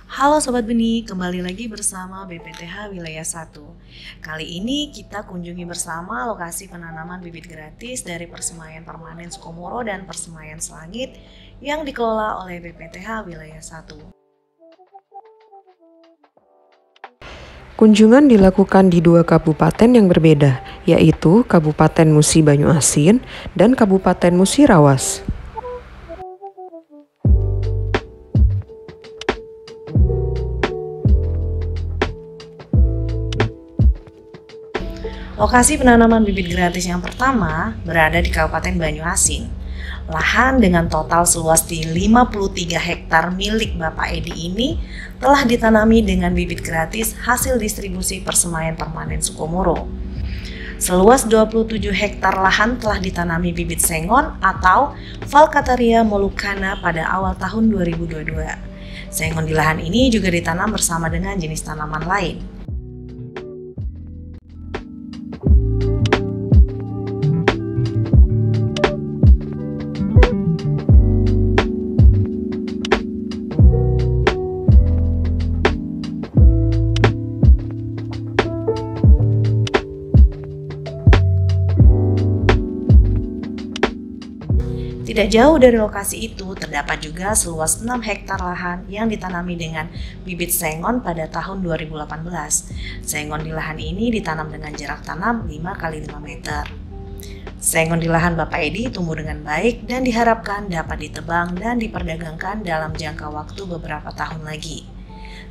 Halo Sobat Benih, kembali lagi bersama BPTH Wilayah 1. Kali ini kita kunjungi bersama lokasi penanaman bibit gratis dari Persemaian Permanen Sukomoro dan Persemaian Selangit yang dikelola oleh BPTH Wilayah 1. Kunjungan dilakukan di dua kabupaten yang berbeda, yaitu Kabupaten Musi Banyuasin dan Kabupaten Musi Rawas. Lokasi penanaman bibit gratis yang pertama berada di Kabupaten Banyuasin. Lahan dengan total seluas di 53 hektar milik Bapak Edi ini telah ditanami dengan bibit gratis hasil distribusi Persemaian Permanen Sukomoro. Seluas 27 hektar lahan telah ditanami bibit sengon atau Falcateria molucana pada awal tahun 2022. Sengon di lahan ini juga ditanam bersama dengan jenis tanaman lain. Tidak jauh dari lokasi itu, terdapat juga seluas 6 hektar lahan yang ditanami dengan bibit sengon pada tahun 2018. Sengon di lahan ini ditanam dengan jarak tanam 5x5 meter. Sengon di lahan Bapak Edi tumbuh dengan baik dan diharapkan dapat ditebang dan diperdagangkan dalam jangka waktu beberapa tahun lagi.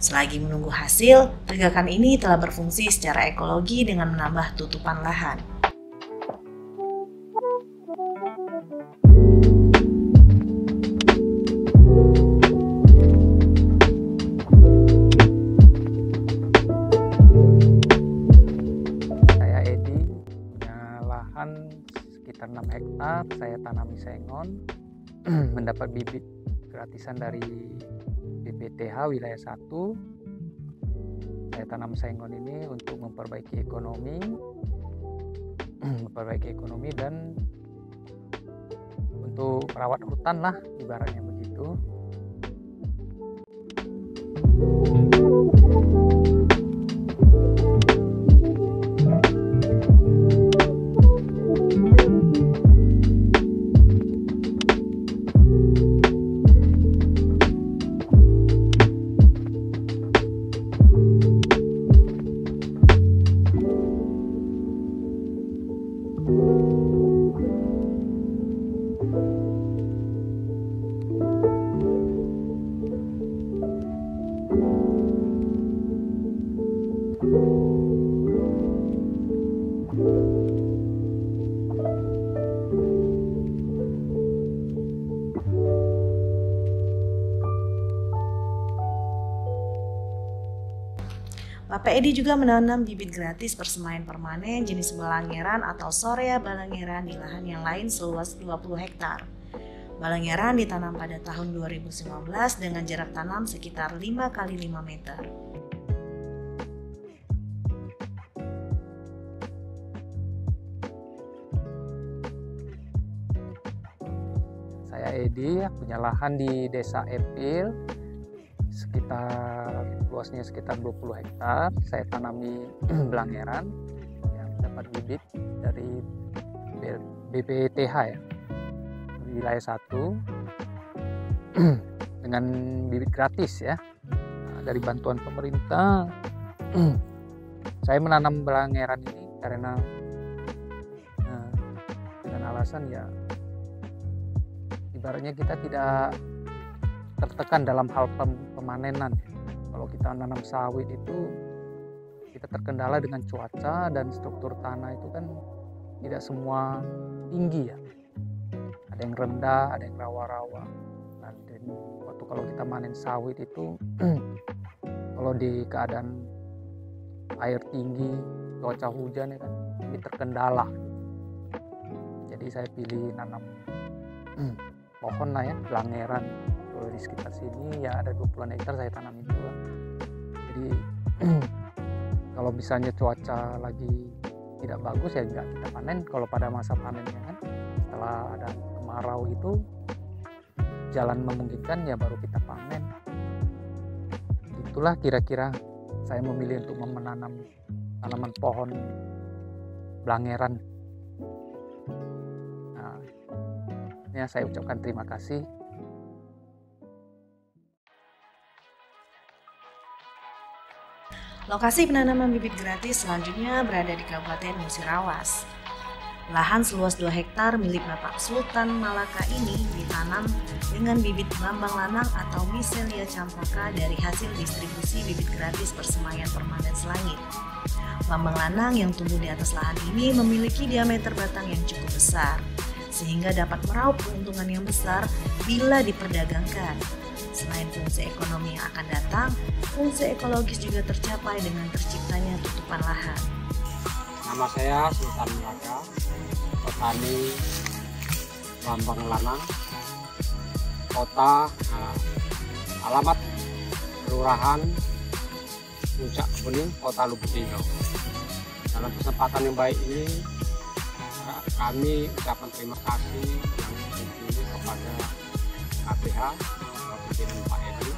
Selagi menunggu hasil, tegakan ini telah berfungsi secara ekologi dengan menambah tutupan lahan. Sekitar 6 hektar saya tanami sengon mendapat bibit gratisan dari BPTH Wilayah 1. Saya tanam sengon ini untuk memperbaiki ekonomi dan untuk merawat hutan lah, ibaratnya begitu. Bapak Edi juga menanam bibit gratis Persemaian Permanen jenis Balangeran atau Sorea Balangeran di lahan yang lain seluas 20 hektar. Balangeran ditanam pada tahun 2019 dengan jarak tanam sekitar 5x5 meter. Saya Edi punya lahan di Desa Epil, luasnya sekitar 20 hektar. Saya tanami Balangeran yang dapat bibit dari BPTH ya, Wilayah 1 dengan bibit gratis ya, dari bantuan pemerintah. Saya menanam Balangeran ini karena dengan alasan ya, ibaratnya kita tidak tertekan dalam hal pemanenan. Kalau kita nanam sawit itu kita terkendala dengan cuaca dan struktur tanah itu kan tidak semua tinggi ya. Ada yang rendah, ada yang rawa-rawa. Dan waktu kalau kita panen sawit itu kalau di keadaan air tinggi, cuaca hujan ya kan, ini terkendala. Jadi saya pilih nanam pohon lah ya, Balangeran. Kalau di sekitar sini ya ada 20 hektar saya tanam itu lah. Jadi kalau misalnya cuaca lagi tidak bagus ya nggak kita panen. Kalau pada masa panennya kan, setelah ada kemarau itu jalan memungkinkan ya baru kita panen. Itulah kira-kira saya memilih untuk menanam tanaman pohon blangeran. Nah, ya saya ucapkan terima kasih. Lokasi penanaman bibit gratis selanjutnya berada di Kabupaten Musirawas. Lahan seluas 2 hektar milik Bapak Sultan Malaka ini ditanam dengan bibit Bambang Lanang atau Miselia Campaka dari hasil distribusi bibit gratis Persemaian Permanen Selangit. Bambang Lanang yang tumbuh di atas lahan ini memiliki diameter batang yang cukup besar, sehingga dapat meraup keuntungan yang besar bila diperdagangkan. Selain fungsi ekonomi yang akan datang, fungsi ekologis juga tercapai dengan terciptanya tutupan lahan. Nama saya Sultan Malaka, petani Bambang Lanang, kota, alamat kelurahan Puncak Bening, kota Lubuk Linggau. Dalam kesempatan yang baik ini, kami ucapkan terima kasih yang tinggi kepada KPH, pimpinan Pak Edi,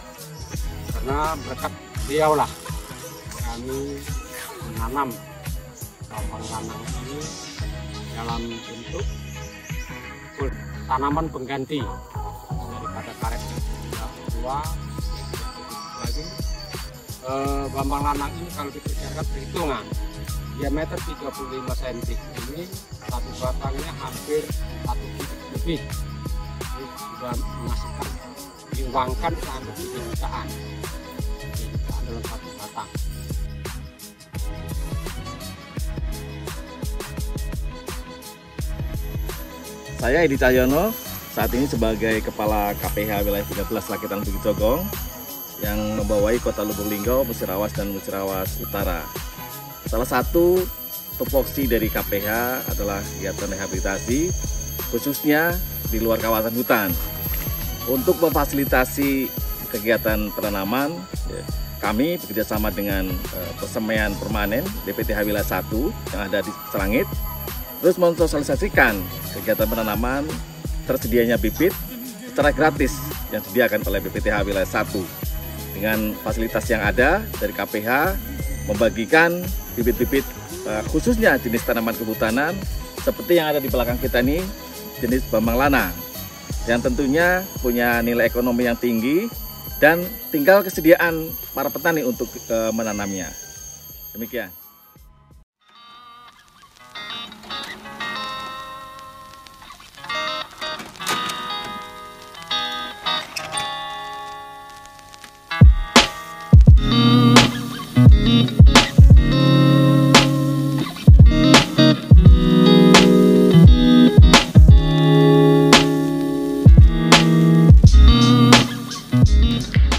karena berkat beliaulah kami menanam Bambang Lanang ini dalam bentuk tanaman pengganti daripada karet yang sudah tua. Lagi Bambang Lanang ini kalau diperkirakan perhitungan diameter 35 cm, ini satu batangnya hampir 1 kubik lebih. Ini sudah menghasilkan diuangkan sampai 3 jutaan dalam satu batang. Saya Edi Cahyono, saat ini sebagai Kepala KPH Wilayah 13 Lakitan Bukit Cogong yang membawai Kota Lubuk Linggau, Musirawas, dan Musirawas Utara. Salah satu tupoksi dari KPH adalah kegiatan rehabilitasi, khususnya di luar kawasan hutan. Untuk memfasilitasi kegiatan penanaman, kami bekerjasama dengan Persemaian Permanen DPTH Wilayah 1 yang ada di Selangit, terus mensosialisasikan kegiatan penanaman tersedianya bibit secara gratis yang disediakan oleh BPTH Wilayah 1. Dengan fasilitas yang ada dari KPH, membagikan bibit-bibit khususnya jenis tanaman kehutanan seperti yang ada di belakang kita ini, jenis Bambang Lanang, yang tentunya punya nilai ekonomi yang tinggi dan tinggal kesediaan para petani untuk menanamnya. Demikian.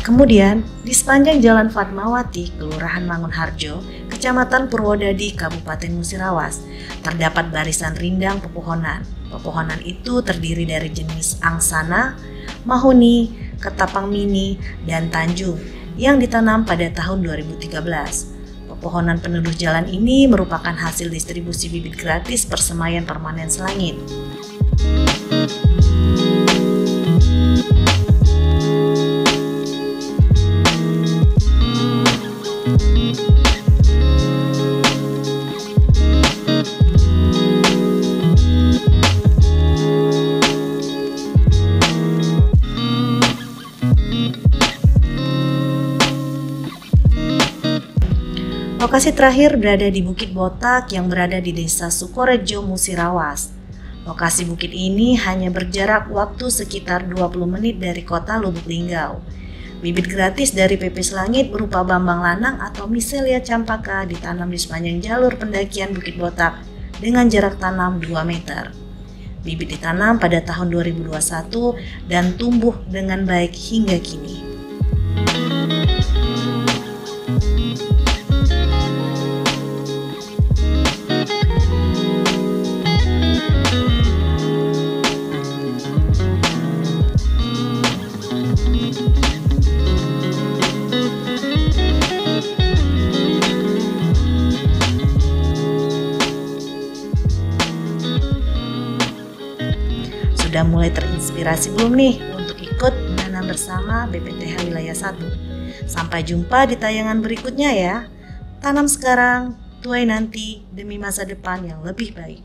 Kemudian, di sepanjang Jalan Fatmawati, Kelurahan Mangunharjo, Kecamatan Purwodadi, Kabupaten Musirawas, terdapat barisan rindang pepohonan. Pepohonan itu terdiri dari jenis angsana, mahoni, ketapang mini, dan tanjung yang ditanam pada tahun 2013. Pepohonan peneduh jalan ini merupakan hasil distribusi bibit gratis Persemaian Permanen Selangit. Lokasi terakhir berada di Bukit Botak yang berada di Desa Sukorejo, Musirawas. Lokasi bukit ini hanya berjarak waktu sekitar 20 menit dari kota Lubuk Linggau. Bibit gratis dari PP Selangit berupa Bambang Lanang atau Miselia Campaka ditanam di sepanjang jalur pendakian Bukit Botak dengan jarak tanam 2 meter. Bibit ditanam pada tahun 2021 dan tumbuh dengan baik hingga kini. Sudah mulai terinspirasi belum nih untuk ikut ikut menanam bersama BPTH Wilayah 1. Sampai jumpa di tayangan berikutnya ya. Tanam sekarang, tuai nanti demi masa depan yang lebih baik.